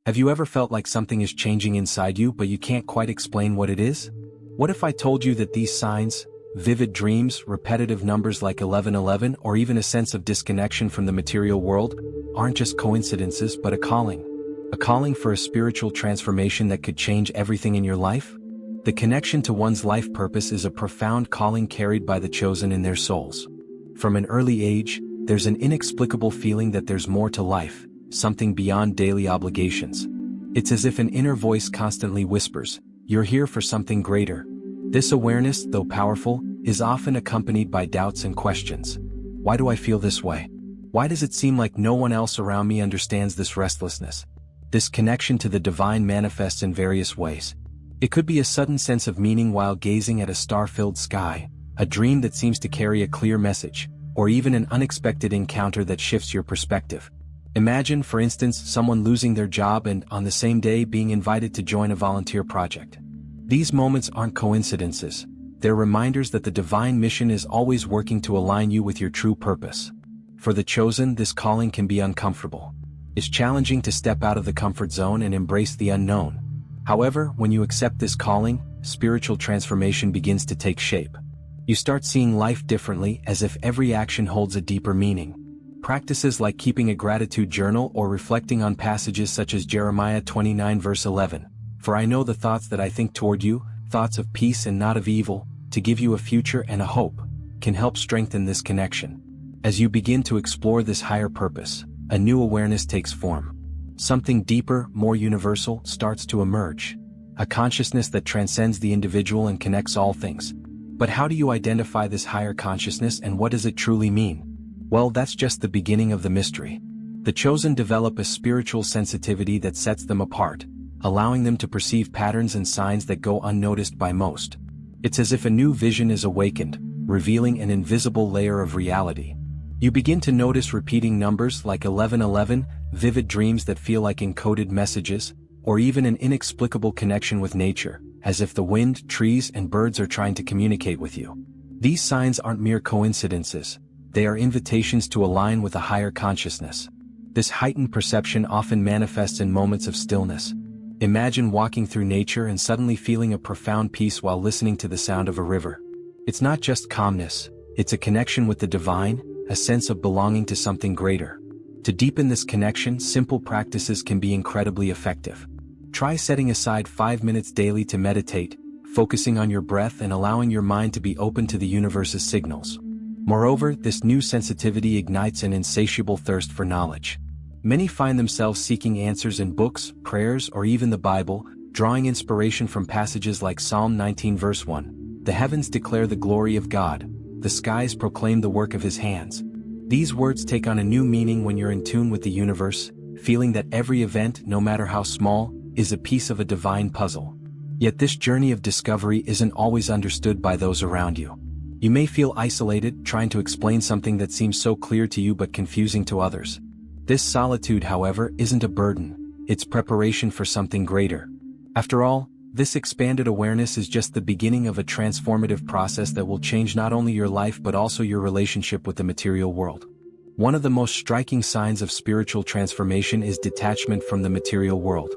Have you ever felt like something is changing inside you but you can't quite explain what it is? What if I told you that these signs, vivid dreams, repetitive numbers like 1111, or even a sense of disconnection from the material world, aren't just coincidences but a calling? A calling for a spiritual transformation that could change everything in your life? The connection to one's life purpose is a profound calling carried by the chosen in their souls. From an early age, there's an inexplicable feeling that there's more to life, something beyond daily obligations. It's as if an inner voice constantly whispers, "You're here for something greater." This awareness, though powerful, is often accompanied by doubts and questions. Why do I feel this way? Why does it seem like no one else around me understands this restlessness? This connection to the divine manifests in various ways. It could be a sudden sense of meaning while gazing at a star-filled sky, a dream that seems to carry a clear message, or even an unexpected encounter that shifts your perspective. Imagine, for instance, someone losing their job and, on the same day, being invited to join a volunteer project. These moments aren't coincidences. They're reminders that the divine mission is always working to align you with your true purpose. For the chosen, this calling can be uncomfortable. It's challenging to step out of the comfort zone and embrace the unknown. However, when you accept this calling, spiritual transformation begins to take shape. You start seeing life differently, as if every action holds a deeper meaning. Practices like keeping a gratitude journal or reflecting on passages such as Jeremiah 29 verse 11, "For I know the thoughts that I think toward you, thoughts of peace and not of evil, to give you a future and a hope," can help strengthen this connection. As you begin to explore this higher purpose, a new awareness takes form. Something deeper, more universal, starts to emerge. A consciousness that transcends the individual and connects all things. But how do you identify this higher consciousness and what does it truly mean? Well, that's just the beginning of the mystery. The chosen develop a spiritual sensitivity that sets them apart, allowing them to perceive patterns and signs that go unnoticed by most. It's as if a new vision is awakened, revealing an invisible layer of reality. You begin to notice repeating numbers like 1111, vivid dreams that feel like encoded messages, or even an inexplicable connection with nature, as if the wind, trees, and birds are trying to communicate with you. These signs aren't mere coincidences. They are invitations to align with a higher consciousness. This heightened perception often manifests in moments of stillness. Imagine walking through nature and suddenly feeling a profound peace while listening to the sound of a river. It's not just calmness, it's a connection with the divine, a sense of belonging to something greater. To deepen this connection, simple practices can be incredibly effective. Try setting aside 5 minutes daily to meditate, focusing on your breath and allowing your mind to be open to the universe's signals. Moreover, this new sensitivity ignites an insatiable thirst for knowledge. Many find themselves seeking answers in books, prayers, or even the Bible, drawing inspiration from passages like Psalm 19 verse 1. "The heavens declare the glory of God, the skies proclaim the work of his hands." These words take on a new meaning when you're in tune with the universe, feeling that every event, no matter how small, is a piece of a divine puzzle. Yet this journey of discovery isn't always understood by those around you. You may feel isolated, trying to explain something that seems so clear to you but confusing to others. This solitude, however, isn't a burden, it's preparation for something greater. After all, this expanded awareness is just the beginning of a transformative process that will change not only your life but also your relationship with the material world. One of the most striking signs of spiritual transformation is detachment from the material world.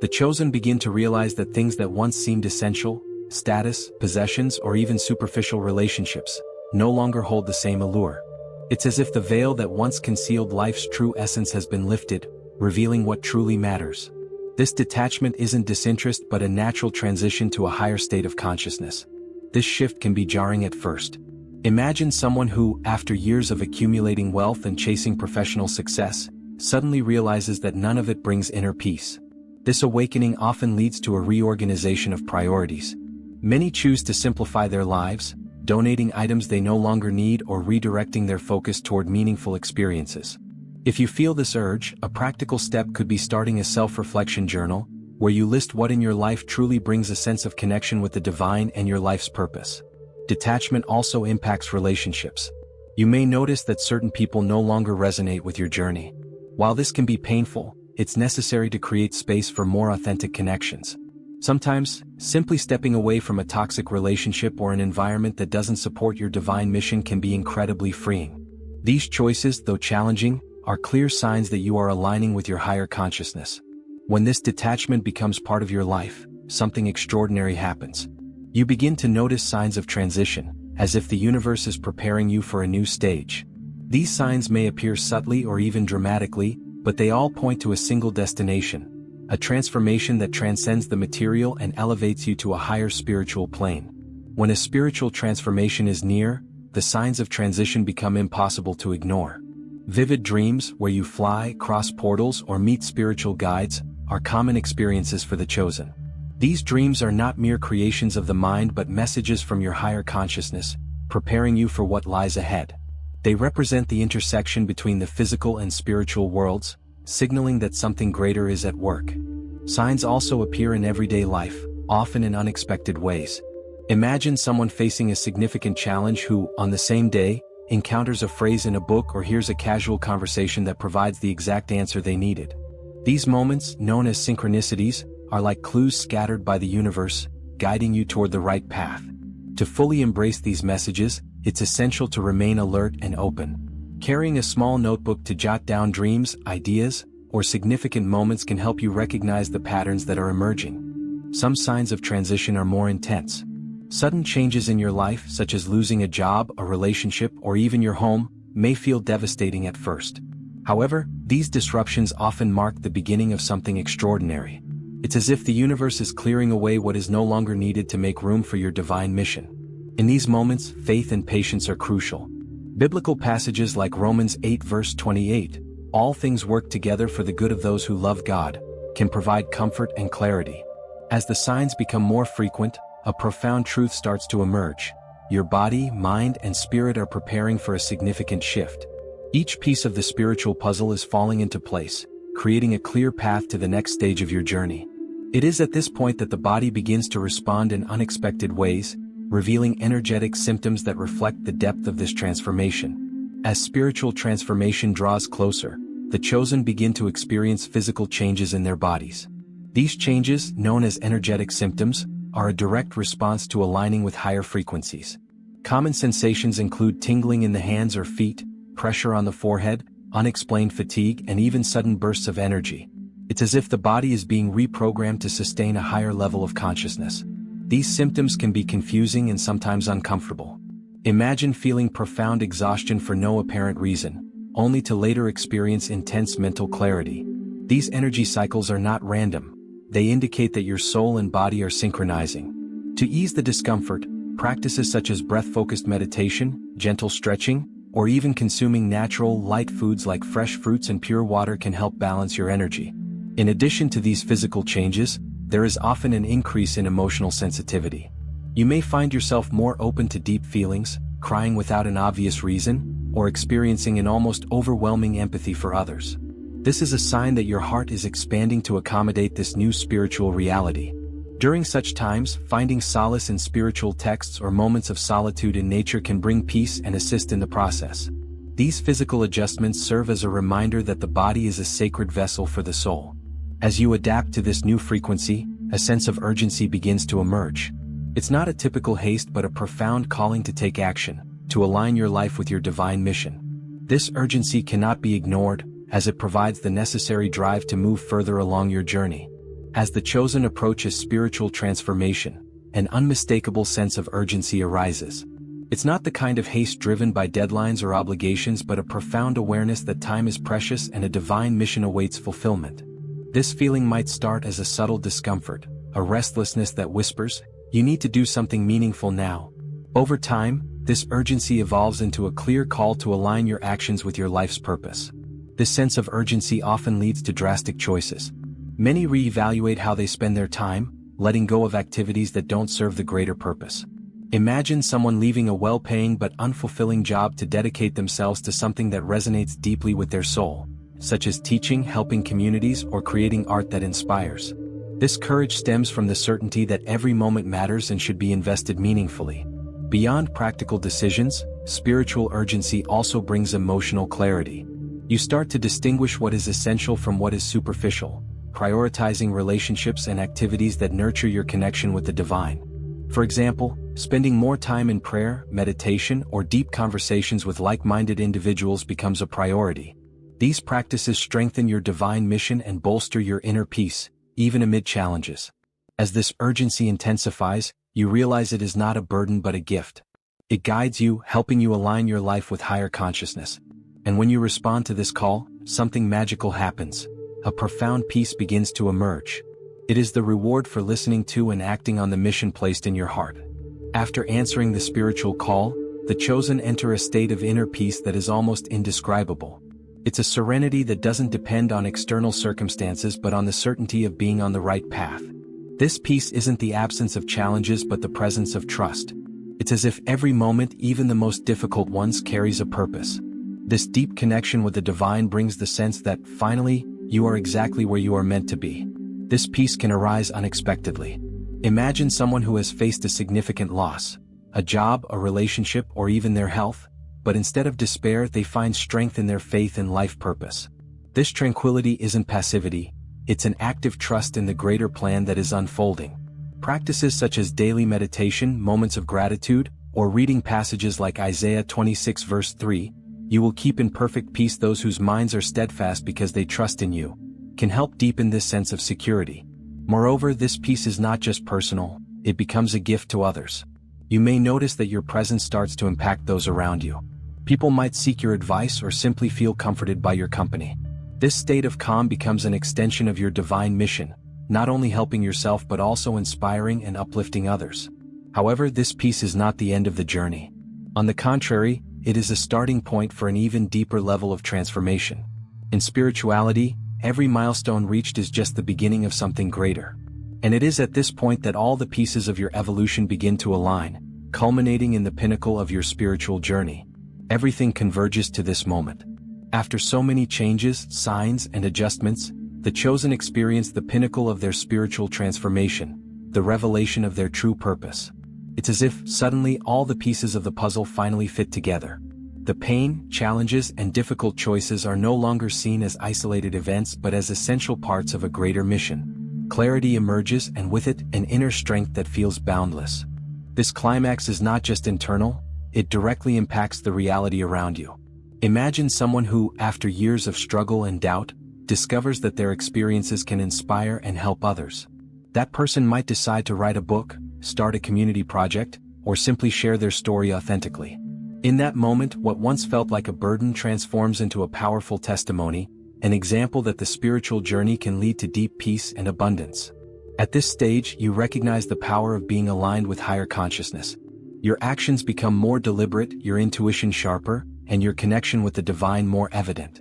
The chosen begin to realize that things that once seemed essential, status, possessions, or even superficial relationships, no longer hold the same allure. It's as if the veil that once concealed life's true essence has been lifted, revealing what truly matters. This detachment isn't disinterest but a natural transition to a higher state of consciousness. This shift can be jarring at first. Imagine someone who, after years of accumulating wealth and chasing professional success, suddenly realizes that none of it brings inner peace. This awakening often leads to a reorganization of priorities. Many choose to simplify their lives, donating items they no longer need or redirecting their focus toward meaningful experiences. If you feel this urge, a practical step could be starting a self-reflection journal, where you list what in your life truly brings a sense of connection with the divine and your life's purpose. Detachment also impacts relationships. You may notice that certain people no longer resonate with your journey. While this can be painful, it's necessary to create space for more authentic connections. Sometimes, simply stepping away from a toxic relationship or an environment that doesn't support your divine mission can be incredibly freeing. These choices, though challenging, are clear signs that you are aligning with your higher consciousness. When this detachment becomes part of your life, something extraordinary happens. You begin to notice signs of transition, as if the universe is preparing you for a new stage. These signs may appear subtly or even dramatically, but they all point to a single destination, a transformation that transcends the material and elevates you to a higher spiritual plane. When a spiritual transformation is near, the signs of transition become impossible to ignore. Vivid dreams, where you fly, cross portals, or meet spiritual guides, are common experiences for the chosen. These dreams are not mere creations of the mind but messages from your higher consciousness, preparing you for what lies ahead. They represent the intersection between the physical and spiritual worlds, signaling that something greater is at work. Signs also appear in everyday life, often in unexpected ways. Imagine someone facing a significant challenge who, on the same day, encounters a phrase in a book or hears a casual conversation that provides the exact answer they needed. These moments, known as synchronicities, are like clues scattered by the universe, guiding you toward the right path. To fully embrace these messages, it's essential to remain alert and open. Carrying a small notebook to jot down dreams, ideas, or significant moments can help you recognize the patterns that are emerging. Some signs of transition are more intense. Sudden changes in your life, such as losing a job, a relationship, or even your home, may feel devastating at first. However, these disruptions often mark the beginning of something extraordinary. It's as if the universe is clearing away what is no longer needed to make room for your divine mission. In these moments, faith and patience are crucial. Biblical passages like Romans 8 verse 28, "All things work together for the good of those who love God," can provide comfort and clarity. As the signs become more frequent, a profound truth starts to emerge. Your body, mind, and spirit are preparing for a significant shift. Each piece of the spiritual puzzle is falling into place, creating a clear path to the next stage of your journey. It is at this point that the body begins to respond in unexpected ways, revealing energetic symptoms that reflect the depth of this transformation. As spiritual transformation draws closer, the chosen begin to experience physical changes in their bodies. These changes, known as energetic symptoms, are a direct response to aligning with higher frequencies. Common sensations include tingling in the hands or feet, pressure on the forehead, unexplained fatigue, and even sudden bursts of energy. It's as if the body is being reprogrammed to sustain a higher level of consciousness. These symptoms can be confusing and sometimes uncomfortable. Imagine feeling profound exhaustion for no apparent reason, only to later experience intense mental clarity. These energy cycles are not random. They indicate that your soul and body are synchronizing. To ease the discomfort, practices such as breath-focused meditation, gentle stretching, or even consuming natural, light foods like fresh fruits and pure water can help balance your energy. In addition to these physical changes, there is often an increase in emotional sensitivity. You may find yourself more open to deep feelings, crying without an obvious reason, or experiencing an almost overwhelming empathy for others. This is a sign that your heart is expanding to accommodate this new spiritual reality. During such times, finding solace in spiritual texts or moments of solitude in nature can bring peace and assist in the process. These physical adjustments serve as a reminder that the body is a sacred vessel for the soul. As you adapt to this new frequency, a sense of urgency begins to emerge. It's not a typical haste but a profound calling to take action, to align your life with your divine mission. This urgency cannot be ignored, as it provides the necessary drive to move further along your journey. As the chosen approaches spiritual transformation, an unmistakable sense of urgency arises. It's not the kind of haste driven by deadlines or obligations but a profound awareness that time is precious and a divine mission awaits fulfillment. This feeling might start as a subtle discomfort, a restlessness that whispers, "You need to do something meaningful now." Over time, this urgency evolves into a clear call to align your actions with your life's purpose. This sense of urgency often leads to drastic choices. Many reevaluate how they spend their time, letting go of activities that don't serve the greater purpose. Imagine someone leaving a well-paying but unfulfilling job to dedicate themselves to something that resonates deeply with their soul, such as teaching, helping communities, or creating art that inspires. This courage stems from the certainty that every moment matters and should be invested meaningfully. Beyond practical decisions, spiritual urgency also brings emotional clarity. You start to distinguish what is essential from what is superficial, prioritizing relationships and activities that nurture your connection with the divine. For example, spending more time in prayer, meditation, or deep conversations with like-minded individuals becomes a priority. These practices strengthen your divine mission and bolster your inner peace, even amid challenges. As this urgency intensifies, you realize it is not a burden but a gift. It guides you, helping you align your life with higher consciousness. And when you respond to this call, something magical happens. A profound peace begins to emerge. It is the reward for listening to and acting on the mission placed in your heart. After answering the spiritual call, the chosen enter a state of inner peace that is almost indescribable. It's a serenity that doesn't depend on external circumstances but on the certainty of being on the right path. This peace isn't the absence of challenges but the presence of trust. It's as if every moment, even the most difficult ones, carries a purpose. This deep connection with the divine brings the sense that, finally, you are exactly where you are meant to be. This peace can arise unexpectedly. Imagine someone who has faced a significant loss, a job, a relationship, or even their health, but instead of despair they find strength in their faith and life purpose. This tranquility isn't passivity, it's an active trust in the greater plan that is unfolding. Practices such as daily meditation, moments of gratitude, or reading passages like Isaiah 26 verse 3, "You will keep in perfect peace those whose minds are steadfast because they trust in you," can help deepen this sense of security. Moreover, this peace is not just personal, it becomes a gift to others. You may notice that your presence starts to impact those around you. People might seek your advice or simply feel comforted by your company. This state of calm becomes an extension of your divine mission, not only helping yourself but also inspiring and uplifting others. However, this peace is not the end of the journey. On the contrary, it is a starting point for an even deeper level of transformation. In spirituality, every milestone reached is just the beginning of something greater. And it is at this point that all the pieces of your evolution begin to align, culminating in the pinnacle of your spiritual journey. Everything converges to this moment. After so many changes, signs, and adjustments, the chosen experience the pinnacle of their spiritual transformation, the revelation of their true purpose. It's as if, suddenly, all the pieces of the puzzle finally fit together. The pain, challenges, and difficult choices are no longer seen as isolated events but as essential parts of a greater mission. Clarity emerges, and with it, an inner strength that feels boundless. This climax is not just internal, it directly impacts the reality around you. Imagine someone who, after years of struggle and doubt, discovers that their experiences can inspire and help others. That person might decide to write a book, start a community project, or simply share their story authentically. In that moment, what once felt like a burden transforms into a powerful testimony, an example that the spiritual journey can lead to deep peace and abundance. At this stage, you recognize the power of being aligned with higher consciousness. Your actions become more deliberate, your intuition sharper, and your connection with the divine more evident.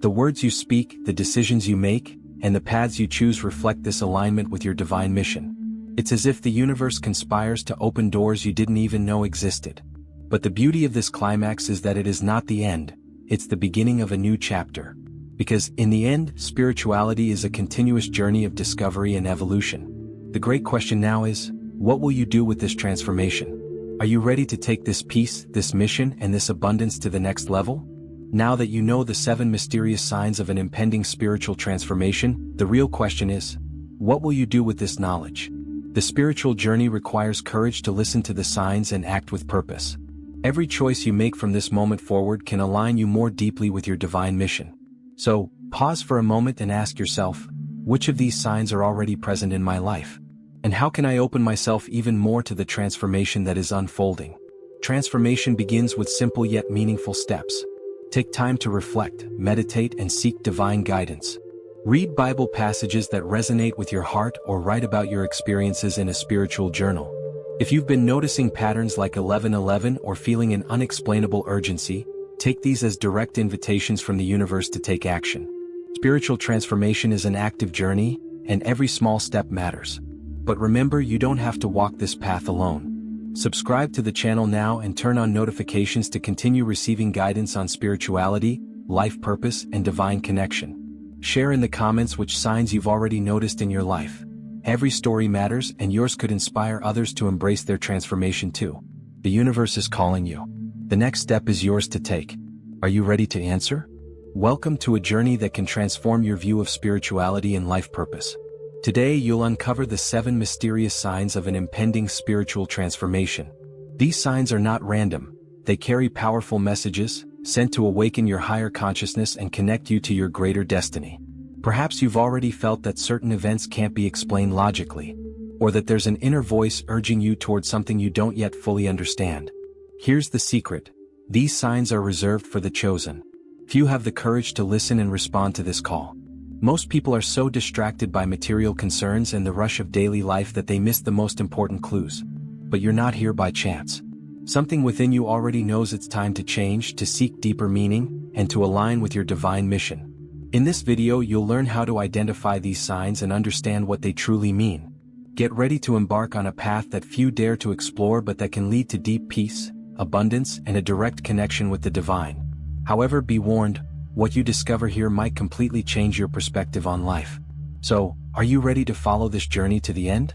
The words you speak, the decisions you make, and the paths you choose reflect this alignment with your divine mission. It's as if the universe conspires to open doors you didn't even know existed. But the beauty of this climax is that it is not the end, it's the beginning of a new chapter. Because, in the end, spirituality is a continuous journey of discovery and evolution. The great question now is, what will you do with this transformation? Are you ready to take this peace, this mission, and this abundance to the next level? Now that you know the 7 mysterious signs of an impending spiritual transformation, the real question is, what will you do with this knowledge? The spiritual journey requires courage to listen to the signs and act with purpose. Every choice you make from this moment forward can align you more deeply with your divine mission. So, pause for a moment and ask yourself, which of these signs are already present in my life? And how can I open myself even more to the transformation that is unfolding? Transformation begins with simple yet meaningful steps. Take time to reflect, meditate, and seek divine guidance. Read Bible passages that resonate with your heart or write about your experiences in a spiritual journal. If you've been noticing patterns like 11:11 or feeling an unexplainable urgency, take these as direct invitations from the universe to take action. Spiritual transformation is an active journey, and every small step matters. But remember, you don't have to walk this path alone. Subscribe to the channel now and turn on notifications to continue receiving guidance on spirituality, life purpose, and divine connection. Share in the comments which signs you've already noticed in your life. Every story matters, and yours could inspire others to embrace their transformation too. The universe is calling you. The next step is yours to take. Are you ready to answer? Welcome to a journey that can transform your view of spirituality and life purpose. Today you'll uncover the 7 mysterious signs of an impending spiritual transformation. These signs are not random, they carry powerful messages, sent to awaken your higher consciousness and connect you to your greater destiny. Perhaps you've already felt that certain events can't be explained logically, or that there's an inner voice urging you towards something you don't yet fully understand. Here's the secret. These signs are reserved for the chosen. Few have the courage to listen and respond to this call. Most people are so distracted by material concerns and the rush of daily life that they miss the most important clues. But you're not here by chance. Something within you already knows it's time to change, to seek deeper meaning, and to align with your divine mission. In this video, you'll learn how to identify these signs and understand what they truly mean. Get ready to embark on a path that few dare to explore but that can lead to deep peace, abundance, and a direct connection with the divine. However, be warned, what you discover here might completely change your perspective on life. So, are you ready to follow this journey to the end?